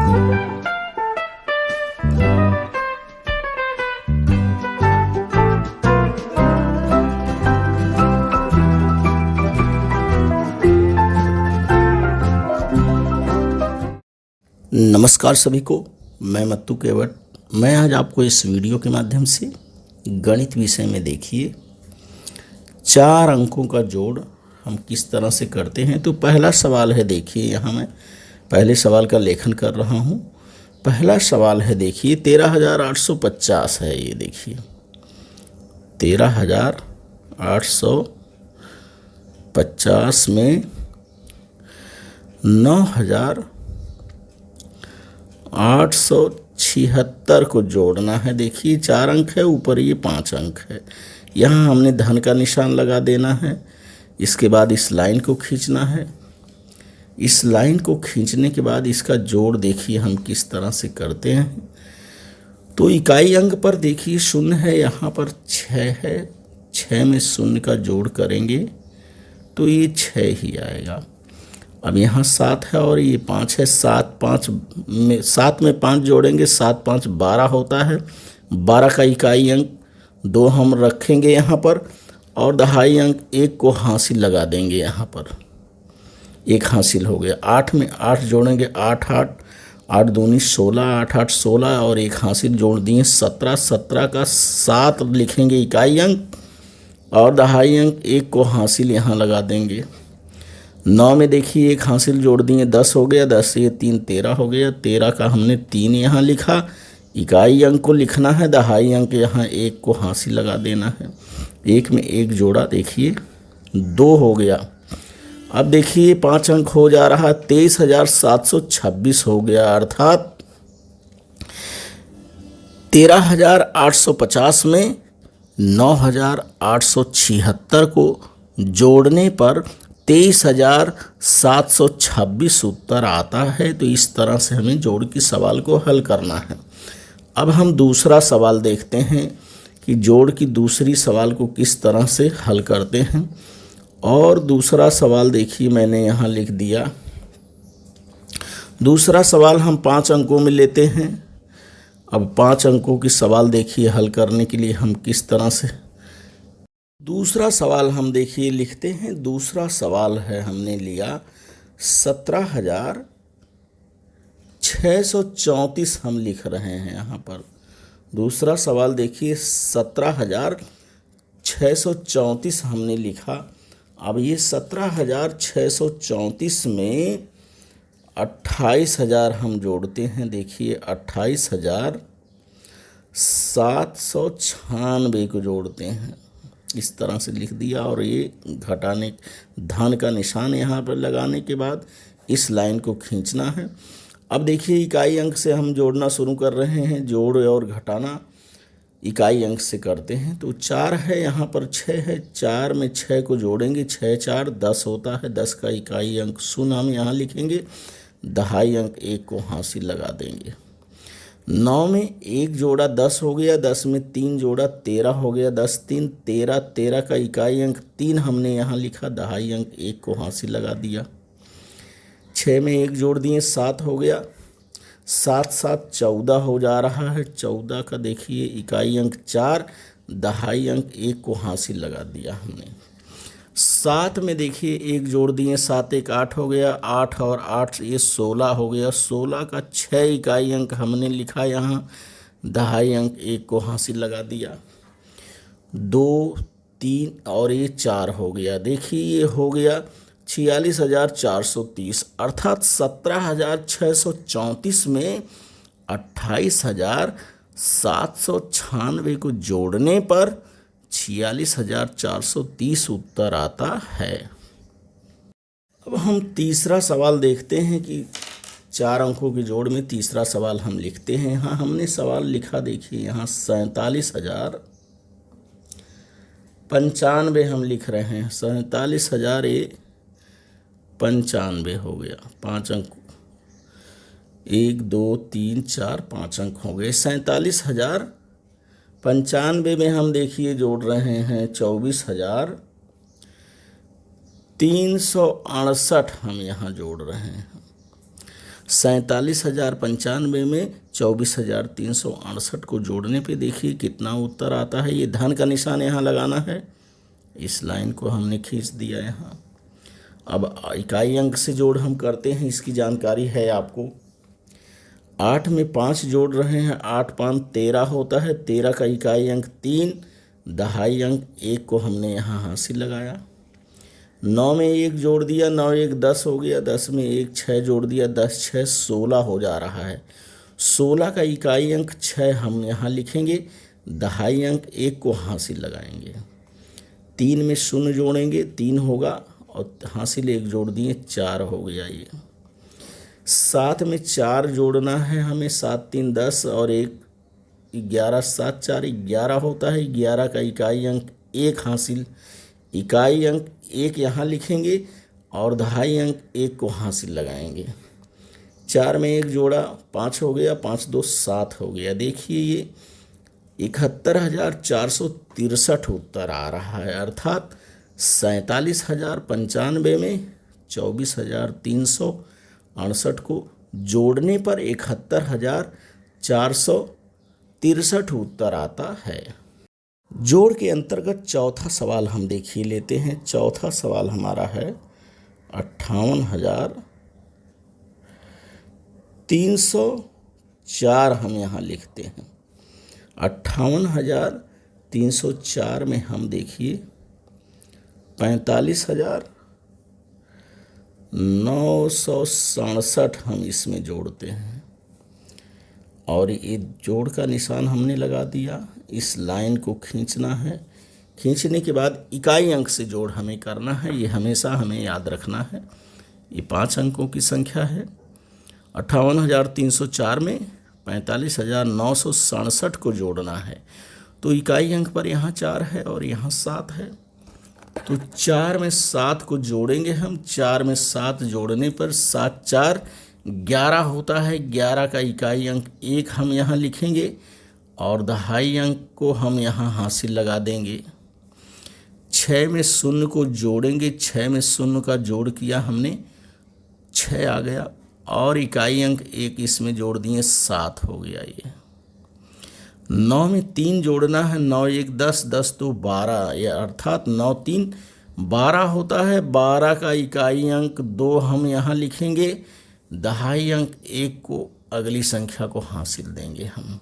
नमस्कार सभी को, मैं मत्तू केवट। मैं आज आपको इस वीडियो के माध्यम से गणित विषय में देखिए 4 अंकों का जोड़ हम किस तरह से करते हैं। तो पहला सवाल है, देखिए यहाँ मैं पहले सवाल का लेखन कर रहा हूँ। पहला सवाल है, देखिए 13,850 है। ये देखिए 13,850 में 9,876 को जोड़ना है। देखिए 4 अंक है, ऊपर ये 5 अंक है। यहाँ हमने धन का निशान लगा देना है। इसके बाद इस लाइन को खींचना है। इस लाइन को खींचने के बाद इसका जोड़ देखिए हम किस तरह से करते हैं। तो इकाई अंक पर देखिए 0 है, यहाँ पर 6 है। 6 में 0 का जोड़ करेंगे तो ये 6 ही आएगा। अब यहाँ 7 है और ये 5 है। 7 में 5 जोड़ेंगे, 7 5 12 होता है। 12 का इकाई अंक 2 हम रखेंगे यहाँ पर, और दहाई अंक 1 को हासिल लगा देंगे। यहाँ पर 1 हासिल हो गया। 8 में 8 जोड़ेंगे, 8 8 8 दूनी 16, 8 8 16 और 1 हासिल जोड़ दिए 17। 17 का 7 लिखेंगे इकाई अंक, और दहाई अंक 1 को हासिल यहाँ लगा देंगे। 9 में देखिए 1 हासिल जोड़ दिए, 10 हो गया। 10 से 3 13 हो गया। 13 का हमने 3 यहाँ लिखा। इकाई अंक को लिखना है, दहाई अंक यहाँ 1 को हासिल लगा देना है। 1 में 1 जोड़ा, देखिए 2 हो गया। अब देखिए 5 अंक हो जा रहा, 23,726 हो गया। अर्थात 13,850 में 9,876 को जोड़ने पर 23,726 उत्तर आता है। तो इस तरह से हमें जोड़ की सवाल को हल करना है। अब हम दूसरा सवाल देखते हैं कि जोड़ की दूसरी सवाल को किस तरह से हल करते हैं। और दूसरा सवाल देखिए मैंने यहाँ लिख दिया। दूसरा सवाल हम 5 अंकों में लेते हैं। अब 5 अंकों की सवाल देखिए हल करने के लिए हम किस तरह से, दूसरा सवाल हम देखिए लिखते हैं। दूसरा सवाल है, हमने लिया 17,634 हम लिख रहे हैं यहाँ पर। दूसरा सवाल देखिए 17,634 हमने लिखा। अब ये 17,634 में 28,000 हम जोड़ते हैं। देखिए 28,796 को जोड़ते हैं। इस तरह से लिख दिया, और ये घटाने धन का निशान यहाँ पर लगाने के बाद इस लाइन को खींचना है। अब देखिए इकाई अंक से हम जोड़ना शुरू कर रहे हैं। जोड़ और घटाना इकाई अंक से करते हैं। तो 4 है, यहाँ पर 6 है। 4 में 6 को जोड़ेंगे, 6 4 10 होता है। 10 का इकाई अंक 0 हम यहाँ लिखेंगे। दहाई अंक 1 को हासिल लगा देंगे। 9 में 1 जोड़ा, 10 हो गया। 10 में 3 जोड़ा, 13 हो गया। 10 3 13। 13 का इकाई अंक 3 हमने यहाँ लिखा। दहाई अंक 1 को हासिल लगा दिया। 6 में 1 जोड़ दिए, 7 हो गया। 7 7 14 हो जा रहा है। 14 का देखिए इकाई अंक 4, दहाई अंक 1 को हासिल लगा दिया हमने। 7 में देखिए 1 जोड़ दिए, 7 1 8 हो गया। 8 और 8 ये 16 हो गया। 16 का 6 इकाई अंक हमने लिखा यहाँ। दहाई अंक 1 को हासिल लगा दिया। 2 3 और ये 4 हो गया। देखिए ये हो गया 46,430। अर्थात 17,634 में 28,796 को जोड़ने पर 46,430 उत्तर आता है। अब हम तीसरा सवाल देखते हैं कि 4 अंकों के जोड़ में तीसरा सवाल हम लिखते हैं। यहाँ हमने सवाल लिखा, देखिए यहाँ 47,095 हम लिख रहे हैं। 47,095 हो गया। 5 अंक, 1 2 3 4 5 अंक हो गए। 47,095 में हम देखिए जोड़ रहे हैं 24,368 हम यहाँ जोड़ रहे हैं। 47,095 में 24,368 को जोड़ने पे देखिए कितना उत्तर आता है। ये धन का निशान यहाँ लगाना है, इस लाइन को हमने खींच दिया यहाँ। अब इकाई अंक से जोड़ हम करते हैं, इसकी जानकारी है आपको। 8 में 5 जोड़ रहे हैं, 8 5 13 होता है, 13 का इकाई अंक 3, दहाई अंक 1 को हमने यहाँ हासिल लगाया। 9 में 1 जोड़ दिया, 9 1 10 हो गया, 10 में 1 6 जोड़ दिया, 10 6 16 हो जा रहा है। 16 का इकाई अंक 6 हम यहाँ लिखेंगे, दहाई अंक 1 को हासिल लगाएंगे। 3 में 0 जोड़ेंगे, 3 होगा और हासिल 1 जोड़ दिए, 4 हो गया ये। 7 में 4 जोड़ना है हमें, 7 3 10 और 1 11, 7 4 11 होता है। 11 का इकाई अंक 1 हासिल, इकाई अंक 1 यहाँ लिखेंगे और दहाई अंक 1 को हासिल लगाएंगे। 4 में 1 जोड़ा, 5 हो गया, 5 2 7 हो गया। देखिए ये 71,463 उत्तर आ रहा है, अर्थात 47,095 में 24,368 को जोड़ने पर 71,463 उत्तर आता है। जोड़ के अंतर्गत चौथा सवाल हम देखिए लेते हैं। चौथा सवाल हमारा है 58,304 हम यहाँ लिखते हैं। 58,304 में हम देखिए 45,967 हम इसमें जोड़ते हैं और ये जोड़ का निशान हमने लगा दिया। इस लाइन को खींचना है, खींचने के बाद इकाई अंक से जोड़ हमें करना है, ये हमेशा हमें याद रखना है। ये 5 अंकों की संख्या है। 58,304 में 45,967 को जोड़ना है, तो इकाई अंक पर यहाँ 4 है और यहाँ 7 है, तो 4 में 7 को जोड़ेंगे हम। 4 में 7 जोड़ने पर 7 4 11 होता है। 11 का इकाई अंक 1 हम यहाँ लिखेंगे और दहाई अंक को हम यहाँ हासिल लगा देंगे। 6 में 0 को जोड़ेंगे, 6 में 0 का जोड़ किया हमने, 6 आ गया और इकाई अंक 1 इसमें जोड़ दिए, 7 हो गया ये। 9 में 3 जोड़ना है, 9 1 10, 10 2 12, ये अर्थात 9 3 12 होता है। 12 का इकाई अंक 2 हम यहाँ लिखेंगे, दहाई अंक 1 को अगली संख्या को हासिल देंगे हम।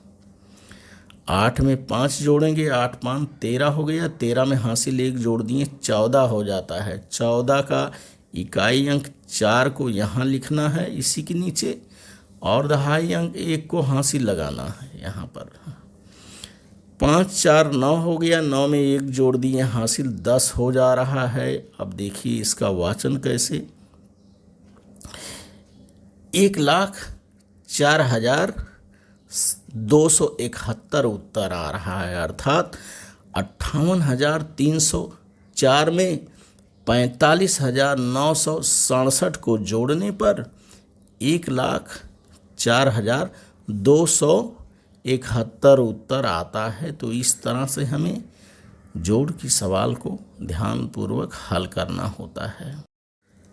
8 में 5 जोड़ेंगे, 8 5 13 हो गया, 13 में हासिल 1 जोड़ दिए, 14 हो जाता है। 14 का इकाई अंक 4 को यहाँ लिखना है इसी के नीचे और दहाई अंक 1 को हासिल लगाना है यहाँ पर। 5 4 9 हो गया, 9 में 1 जोड़ दिए, हासिल 10 हो जा रहा है। अब देखिए इसका वाचन कैसे, 1,04,271 उत्तर आ रहा है, अर्थात 58,304 में 45,967 को जोड़ने पर 1,04,271 उत्तर आता है। तो इस तरह से हमें जोड़ की सवाल को ध्यानपूर्वक हल करना होता है।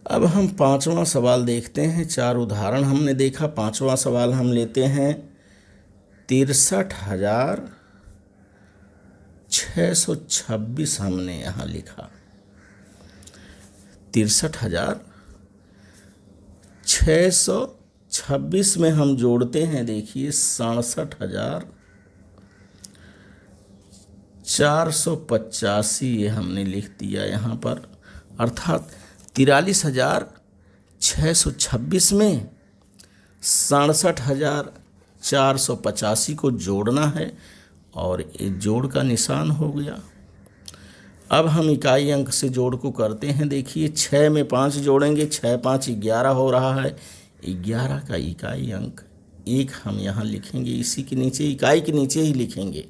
अब हम 5वां सवाल देखते हैं। 4 उदाहरण हमने देखा, 5वां सवाल हम लेते हैं 63,626 हमने यहाँ लिखा। 63,626 में हम जोड़ते हैं, देखिए 67,485 ये हमने लिख दिया यहाँ पर, अर्थात 43,626 में 67,485 को जोड़ना है और ये जोड़ का निशान हो गया। अब हम इकाई अंक से जोड़ को करते हैं। देखिए 6 में 5 जोड़ेंगे, 6 5 11 हो रहा है। 11 का इकाई अंक 1 हम यहाँ लिखेंगे, इसी के नीचे, इकाई के नीचे ही लिखेंगे।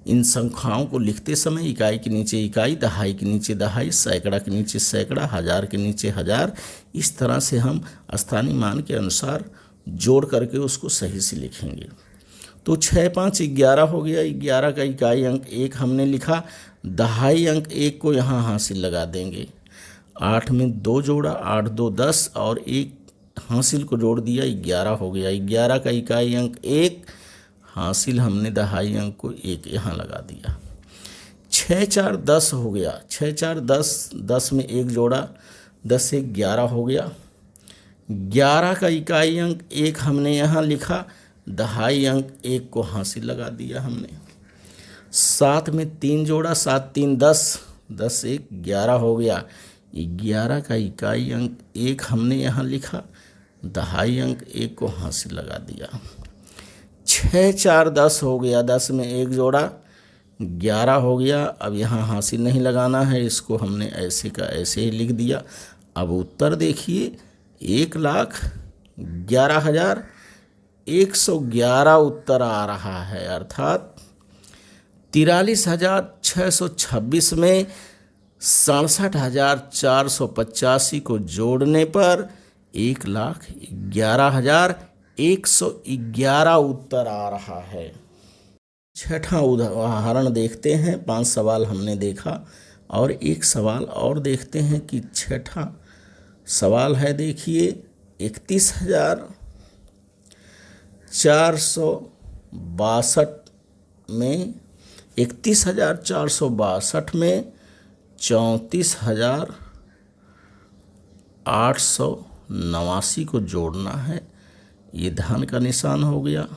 इन संख्याओं को लिखते समय इकाई के नीचे इकाई, दहाई के नीचे दहाई, सैकड़ा के नीचे सैकड़ा, हजार के नीचे हजार, इस तरह से हम स्थानीय मान के अनुसार जोड़ करके उसको सही से लिखेंगे। तो 6 5 11 हो गया। 11 का इकाई अंक 1 हमने लिखा, दहाई अंक 1 को यहाँ हासिल लगा देंगे। 8 में 2 जोड़ा, 8 2 10 और 1 हासिल को जोड़ दिया, 11 हो गया। 11 का इकाई अंक 1, हासिल हमने दहाई अंक को 1 यहाँ लगा दिया। 6 4 10 हो गया। 6 4 10, 10 में 1 जोड़ा, 10 से 11 हो गया। 11 का इकाई अंक 1 हमने यहाँ लिखा, दहाई अंक 1 को हासिल लगा दिया हमने। 7 में 3 जोड़ा, 7 3 10, 10 से 11 हो गया। 11 का इकाई अंक 1 हमने यहाँ लिखा, दहाई अंक 1 को हासिल लगा दिया। 6 4 10 हो गया। 10 में 1 जोड़ा, 11 हो गया। अब यहाँ हासिल नहीं लगाना है, इसको हमने ऐसे का ऐसे ही लिख दिया। अब उत्तर देखिए, 1,11,111 उत्तर आ रहा है। अर्थात 43,626 में 67,485 को जोड़ने पर 1,11,111 उत्तर आ रहा है। छठा उदाहरण देखते हैं। 5 सवाल हमने देखा और एक सवाल और देखते हैं कि छठा सवाल है, देखिए 31,462 में 34,889 को जोड़ना है। ये धन का निशान हो गया।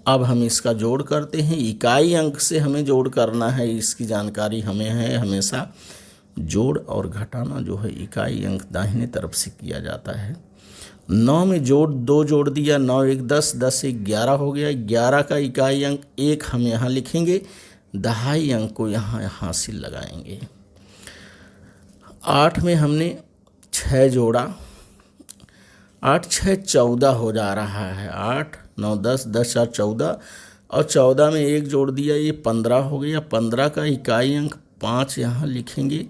अब हम इसका जोड़ करते हैं। इकाई अंक से हमें जोड़ करना है, इसकी जानकारी हमें है। हमेशा जोड़ और घटाना जो है इकाई अंक दाहिने तरफ से किया जाता है। 9 में 2 जोड़ दिया, 9 1 10, 10 से 11 हो गया। 11 का इकाई अंक 1 हम यहाँ लिखेंगे, दहाई अंक को यहाँ हासिल लगाएंगे। 8 में हमने 6 जोड़ा, 8 6 14 हो जा रहा है। 8 9 10, 10 4 14 और 14 में 1 जोड़ दिया, ये 15 हो गया। 15 का इकाई अंक 5 यहाँ लिखेंगे,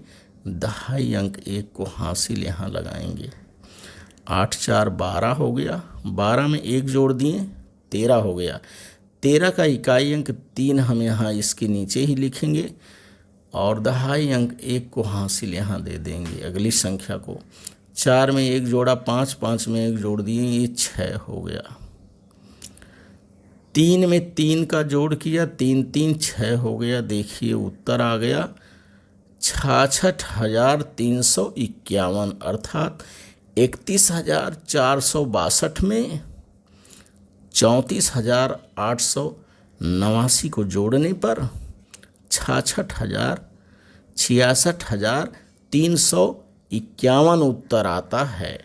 दहाई अंक 1 को हासिल यहाँ लगाएंगे। 8 4 12 हो गया। 12 में 1 जोड़ दिए, 13 हो गया। 13 का इकाई अंक 3 हम यहाँ इसके नीचे ही लिखेंगे और दहाई अंक 1 को हासिल यहाँ दे देंगे अगली संख्या को। 4 में 1 जोड़ा, 5 5 में 1 जोड़ दिए, ये 6 हो गया। 3 में 3 का जोड़ किया, 3 3 6 हो गया। देखिए उत्तर आ गया 66,351। अर्थात 31,462 में 34,889 को जोड़ने पर 66,351 उत्तर आता है।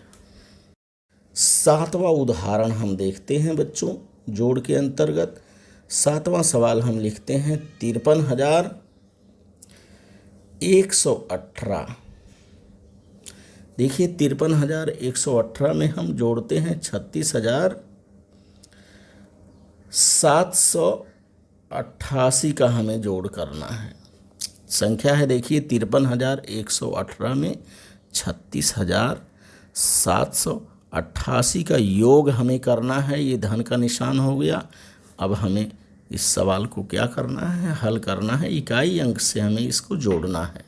7वां उदाहरण हम देखते हैं बच्चों, जोड़ के अंतर्गत। 7वां सवाल हम लिखते हैं 53,118। देखिए 53,118 में हम जोड़ते हैं 36,788 का हमें जोड़ करना है। संख्या है देखिए 53,118 में 36,788 का योग हमें करना है। ये धन का निशान हो गया। अब हमें इस सवाल को क्या करना है, हल करना है। इकाई अंक से हमें इसको जोड़ना है।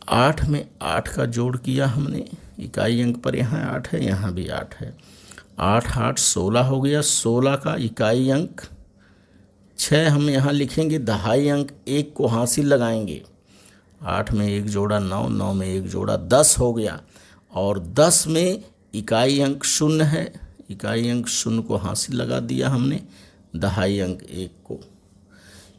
8 में 8 का जोड़ किया हमने, इकाई अंक पर यहाँ 8 है, यहाँ भी 8 है। 8 8 16 हो गया। 16 का इकाई अंक 6 हम यहाँ लिखेंगे, दहाई अंक 1 को हासिल लगाएंगे। 8 में 1 जोड़ा 9, 9 में 1 जोड़ा 10 हो गया। और 10 में इकाई अंक 0 है, इकाई अंक 0 को हासिल लगा दिया हमने, दहाई अंक 1 को।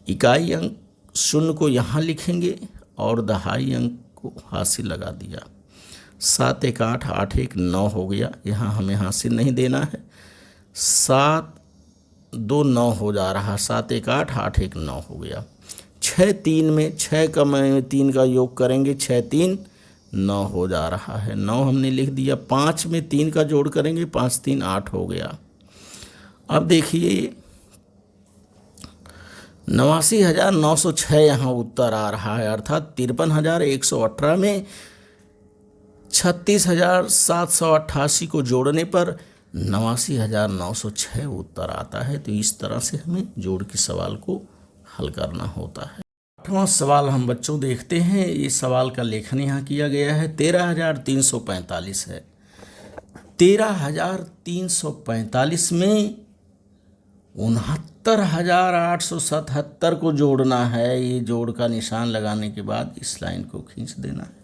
इकाई अंक 0 को यहाँ लिखेंगे और दहाई अंक को हासिल लगा दिया। 7 1 8, 8 1 9 हो गया। यहाँ हमें हासिल नहीं देना है। 7 2 9 हो जा रहा। 7 1 8, 8 1 9 हो गया। 6 3 में 6 का में 3 का योग करेंगे, 6 3 9 हो जा रहा है। 9 हमने लिख दिया। 5 में 3 का जोड़ करेंगे, 5 3 8 हो गया। अब देखिए 89,906 यहाँ उत्तर आ रहा है। अर्थात 53,118 में 36,788 को जोड़ने पर 89,906 उत्तर आता है। तो इस तरह से हमें जोड़ के सवाल को हल करना होता है। 8वां सवाल हम बच्चों देखते हैं। ये सवाल का लेखन यहाँ किया गया है। 13,345 है। 13,345 में 69,877 को जोड़ना है। ये जोड़ का निशान लगाने के बाद इस लाइन को खींच देना है।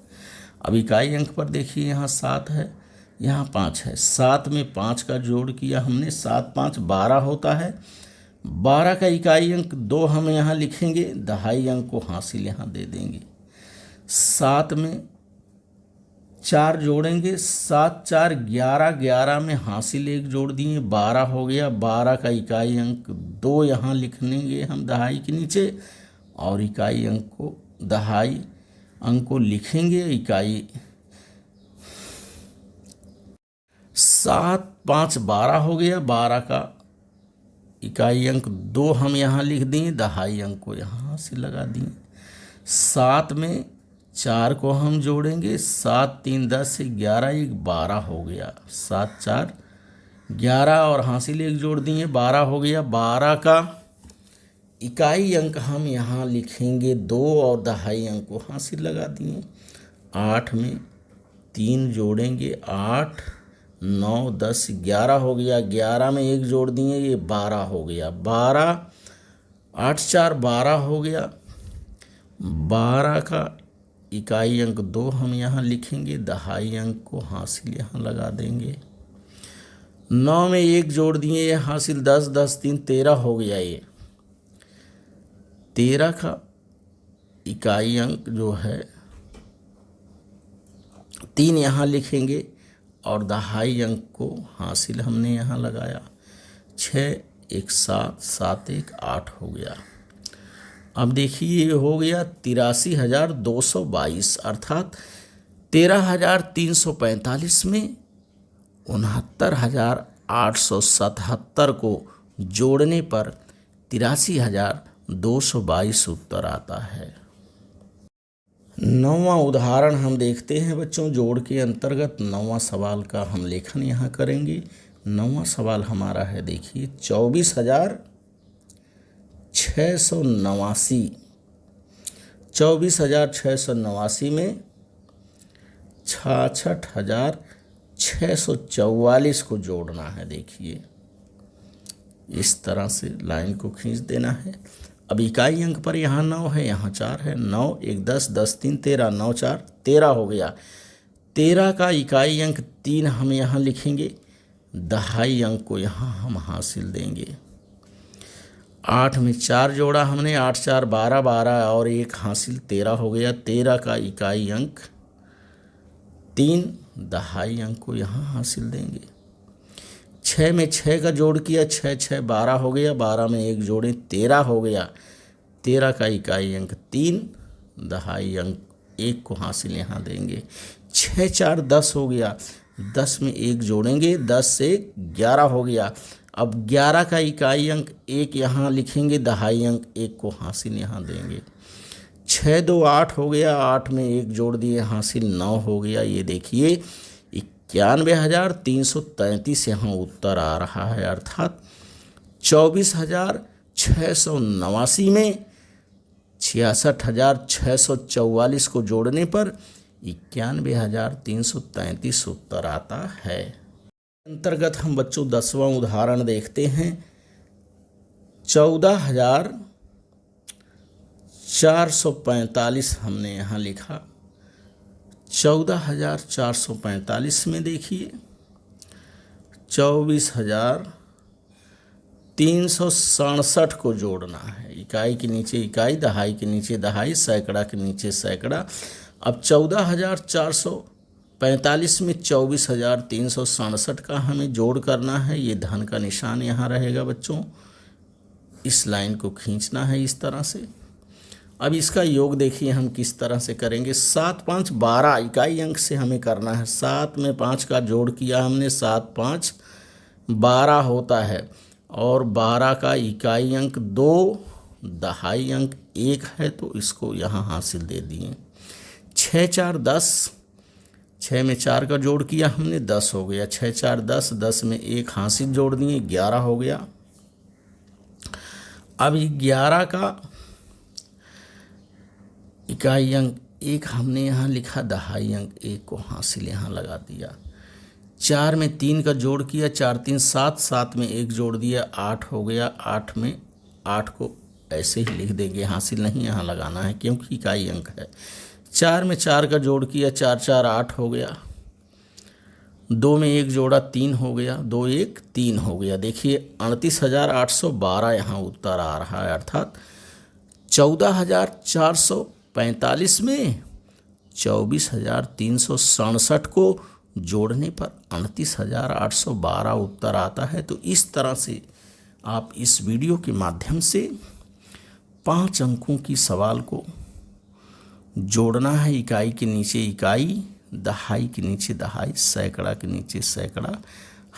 अब इकाई अंक पर देखिए, यहाँ 7 है, यहाँ 5 है। 7 में 5 का जोड़ किया हमने, 7 5 12 होता है। 12 का इकाई अंक 2 हम यहाँ लिखेंगे, दहाई अंक को हासिल यहाँ दे देंगे। 7 में 4 जोड़ेंगे, 7 4 11, 11 में हासिल 1 जोड़ दिए, 12 हो गया। 12 का इकाई अंक 2 यहाँ लिख लेंगे हम दहाई के नीचे, और इकाई अंक को दहाई अंक को लिखेंगे इकाई। 7 5 12 हो गया। 12 का इकाई अंक 2 हम यहाँ लिख दिए, दहाई अंक को यहाँ से लगा दिए। 7 में 4 को हम जोड़ेंगे, 7 3 10 11, 1 12 हो गया। 7 4 11 और हासिल 1 जोड़ दिए, 12 हो गया। 12 का इकाई अंक हम यहाँ लिखेंगे 2 और दहाई अंक को हासिल लगा दिए। 8 में 3 जोड़ेंगे, 8 9 10 11 हो गया। 11 में 1 जोड़ दिए, ये 12 हो गया। 12 8 4 12 हो गया। 12 का इकाई अंक 2 हम यहाँ लिखेंगे, दहाई अंक को हासिल यहाँ लगा देंगे। 9 में 1 जोड़ दिए, ये हासिल 10 10 3 13 हो गया। ये 13 का इकाई अंक जो है 3 यहाँ लिखेंगे, और दहाई अंक को हासिल हमने यहाँ लगाया। 6 1 7 7 1 8 हो गया। अब देखिए, ये हो गया 83,222, अर्थात 13,345 में 69,877 को जोड़ने पर 83,222 उत्तर आता है। 9वां उदाहरण हम देखते हैं बच्चों। जोड़ के अंतर्गत 9वां सवाल का हम लेखन यहाँ करेंगे। 9वां सवाल हमारा है, देखिए 24,689। 24,689 में 66,644 को जोड़ना है। देखिए, इस तरह से लाइन को खींच देना है। अब इकाई अंक पर यहाँ 9 है, यहाँ 4 है। 9 1 10 10 3 13, 9 4 13 हो गया। 13 का इकाई अंक 3 हम यहाँ लिखेंगे, दहाई अंक को यहाँ हम हासिल देंगे। 8 में 4 जोड़ा हमने, 8 4 12 12 और 1 हासिल 13 हो गया। 13 का इकाई अंक 3, दहाई अंक को यहाँ हासिल देंगे। 6 में 6 का जोड़ किया, 6 6 12 हो गया। 12 में 1 जोड़े, 13 हो गया। 13 का इकाई अंक 3, दहाई अंक 1 को हासिल यहाँ देंगे। 6 4 10 हो गया। 10 में 1 जोड़ेंगे, 10 से 11 हो गया। अब 11 का इकाई अंक 1 यहाँ लिखेंगे, दहाई अंक 1 को हासिल यहाँ देंगे। 6 2 8 हो गया। 8 में 1 जोड़ दिए, हासिल 9 हो गया। ये देखिए 91,333 यहाँ उत्तर आ रहा है, अर्थात 24,689 में 66,644 को जोड़ने पर 91,333 उत्तर आता है। अंतर्गत हम बच्चों 10वां उदाहरण देखते हैं। 14,445 हमने यहाँ लिखा। 14,445 में देखिए 24,367 को जोड़ना है। इकाई के नीचे इकाई, दहाई के नीचे दहाई, सैकड़ा के नीचे सैकड़ा। अब 14,445 में 24,367 का हमें जोड़ करना है। ये धन का निशान यहाँ रहेगा बच्चों। इस लाइन को खींचना है इस तरह से। अब इसका योग देखिए हम किस तरह से करेंगे। 7 5 12 इकाई अंक से हमें करना है। 7 में 5 का जोड़ किया हमने, 7 5 12 होता है। और 12 का इकाई अंक 2, दहाई अंक 1 है, तो इसको यहाँ हासिल दे दिए। 6 4 10, 6 में 4 का जोड़ किया हमने, 10 हो गया। 6 4 10, 10 में 1 हासिल जोड़ दिए, 11 हो गया। अब 11 का इकाई अंक 1 हमने यहाँ लिखा, दहाई अंक 1 को हासिल यहाँ लगा दिया। 4 में 3 का जोड़ किया, 4 3 7, 7 में 1 जोड़ दिया, 8 हो गया। 8 में 8 को ऐसे ही लिख देंगे, हासिल नहीं यहाँ लगाना है क्योंकि इकाई अंक है। 4 में 4 का जोड़ किया, 4 4 8 हो गया। 2 में 1 जोड़ा, 3 हो गया। 2 1 3 हो गया। देखिए 29,812 यहाँ उत्तर आ रहा है, अर्थात 14,445 में 24,367 को जोड़ने पर 29,812 उत्तर आता है। तो इस तरह से आप इस वीडियो के माध्यम से 5 अंकों की सवाल को जोड़ना है। इकाई के नीचे इकाई, दहाई के नीचे दहाई, सैकड़ा के नीचे सैकड़ा,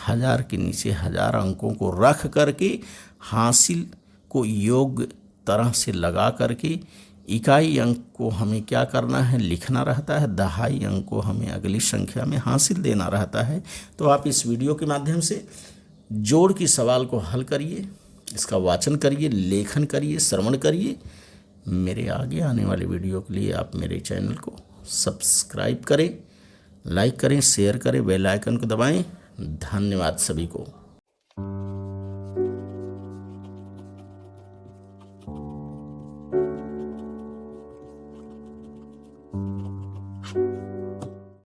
हज़ार के नीचे हज़ार अंकों को रख करके हासिल को योग्य तरह से लगा करके इकाई अंक को हमें क्या करना है, लिखना रहता है। दहाई अंक को हमें अगली संख्या में हासिल देना रहता है। तो आप इस वीडियो के माध्यम से जोड़ की सवाल को हल करिए, इसका वाचन करिए, लेखन करिए, श्रवण करिए। मेरे आगे आने वाले वीडियो के लिए आप मेरे चैनल को सब्सक्राइब करें, लाइक करें, शेयर करें, बेल आइकन को दबाएं। धन्यवाद सभी को।